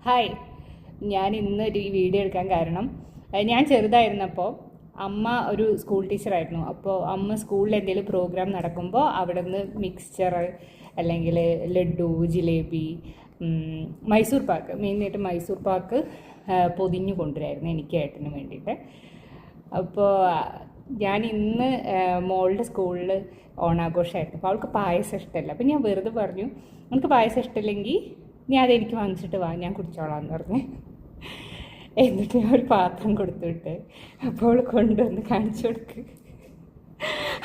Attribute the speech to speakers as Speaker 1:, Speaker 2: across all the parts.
Speaker 1: Hi, ഞാൻ ഇന്നൊരു video എടുക്കാൻ കാരണം ഞാൻ ചെറുതായിരുന്നപ്പോൾ അമ്മ ഒരു സ്കൂൾ ടീച്ചറായിരുന്നു. അപ്പോൾ അമ്മ സ്കൂളിൽ എന്തെങ്കിലും പ്രോഗ്രാം നടക്കുമ്പോൾ അവിടെ നിന്ന് മിക്സ്ചർ അല്ലെങ്കിൽ ലഡു, ജിലേബി, മൈസൂർ പാക്ക്, മെയിനായിട്ട് മൈസൂർ പാക്ക് പൊതിഞ്ഞു കൊണ്ടുവരായിരുന്നു എനിക്ക് ഏട്ടന് വേണ്ടിയിട്ട്. അപ്പോൾ ഞാൻ ഇന്ന് മോളുടെ സ്കൂളിൽ ഓണാഘോഷമായിരുന്നു. അപ്പോൾ അവൾക്ക് പായസം ഇഷ്ടമല്ല. അപ്പോൾ ഞാൻ വെറുതെ പറഞ്ഞു, നമുക്ക് പായസം ഇഷ്ടമില്ലെങ്കിൽ നീ അതെനിക്ക് വാങ്ങിച്ചിട്ട് വാ, ഞാൻ കുടിച്ചോളാം എന്ന് പറഞ്ഞ്. എന്നിട്ട് ഞാൻ ഒരു പാത്രം കൊടുത്തുവിട്ട് അപ്പോൾ അവൾ കൊണ്ടുവന്ന് കാണിച്ചു കൊടുക്ക്.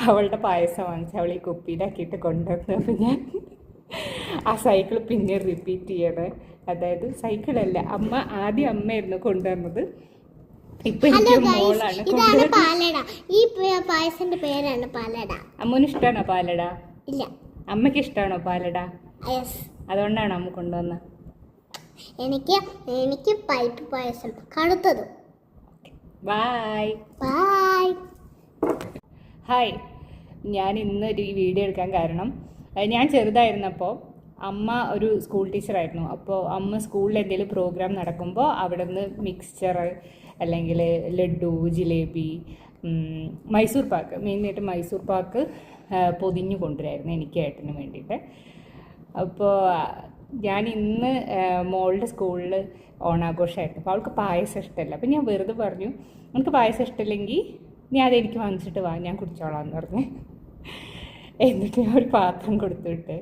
Speaker 1: അവളുടെ പായസം വാങ്ങിച്ച് അവൾ ഈ കുപ്പിയിലാക്കിയിട്ട് കൊണ്ടുവന്നു. അപ്പോൾ ഞാൻ ആ സൈക്കിൾ പിന്നെ റിപ്പീറ്റ് ചെയ്യണേ. അതായത് സൈക്കിളല്ല, ആദ്യം അമ്മയായിരുന്നു കൊണ്ടുവന്നത്, ഇപ്പൊ എനിക്ക് മോളാണ്.
Speaker 2: ഈ പായസത്തിന്റെ പേരാണ് പാലട.
Speaker 1: അമ്മൂന് ഇഷ്ടമാണോ പാലട?
Speaker 2: ഇല്ല.
Speaker 1: അമ്മയ്ക്ക് ഇഷ്ടമാണോ പാലട? അതുകൊണ്ടാണ് അമ്മ കൊണ്ടുവന്നത്.
Speaker 2: എനിക്ക് പരിപ്പ് പായസം കടുത്തതും.
Speaker 1: Bye
Speaker 2: bye.
Speaker 1: ഹായ്, ഞാൻ ഇന്നൊരു വീഡിയോ എടുക്കാൻ കാരണം ഞാൻ ചെറുതായിരുന്നപ്പോൾ അമ്മ ഒരു സ്കൂൾ ടീച്ചറായിരുന്നു. അപ്പോൾ അമ്മ സ്കൂളിൽ എന്തെങ്കിലും പ്രോഗ്രാം നടക്കുമ്പോൾ അവിടെ നിന്ന് മിക്സ്ചർ അല്ലെങ്കിൽ ലഡു, ജിലേബി, മൈസൂർ പാക്ക്, മെയിനായിട്ട് മൈസൂർ പാക്ക് പൊതിഞ്ഞു കൊണ്ടുവരായിരുന്നു എനിക്ക് ഏട്ടന് വേണ്ടിയിട്ട്. അപ്പോൾ ഞാൻ ഇന്ന് മോളുടെ സ്കൂളിൽ ഓണാഘോഷമായിരുന്നു. അപ്പോൾ അവൾക്ക് പായസം ഇഷ്ടമല്ല. അപ്പോൾ ഞാൻ വെറുതെ പറഞ്ഞു, നമുക്ക് പായസം ഇഷ്ടമില്ലെങ്കിൽ നീ അതെനിക്ക് വാങ്ങിച്ചിട്ട് വാ, ഞാൻ കുടിച്ചോളാം എന്ന് പറഞ്ഞ്. എന്നിട്ട് ഞാൻ ഒരു പാത്രം കൊടുത്തുവിട്ട്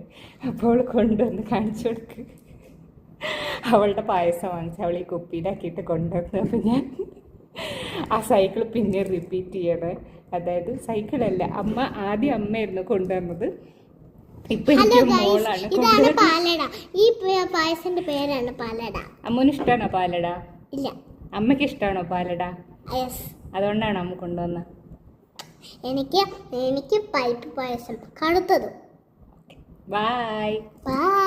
Speaker 1: അപ്പോൾ അവൾ കൊണ്ടുവന്ന് കാണിച്ചു കൊടുക്ക്. അവളുടെ പായസം വാങ്ങിച്ച് അവൾ ഈ കുപ്പിയിലാക്കിയിട്ട് കൊണ്ടുവന്നു. അപ്പോൾ ഞാൻ ആ സൈക്കിൾ പിന്നെ റിപ്പീറ്റ് ചെയ്യണേ. അതായത് സൈക്കിളല്ല, ആദ്യം അമ്മയായിരുന്നു കൊണ്ടുവന്നത്, ഇപ്പൊ എനിക്ക് മോളാണ്.
Speaker 2: ഈ പായസത്തിന്റെ പേരാണ് പാലട.
Speaker 1: അമ്മൂന് ഇഷ്ടമാണോ പാലട?
Speaker 2: ഇല്ല.
Speaker 1: അമ്മയ്ക്ക് ഇഷ്ടമാണോ പാലട?
Speaker 2: അതുകൊണ്ടാണ്
Speaker 1: അമ്മ കൊണ്ടുവന്നത്.
Speaker 2: എനിക്ക് പരിപ്പ് പായസം കടുത്തതും.
Speaker 1: Bye
Speaker 2: by.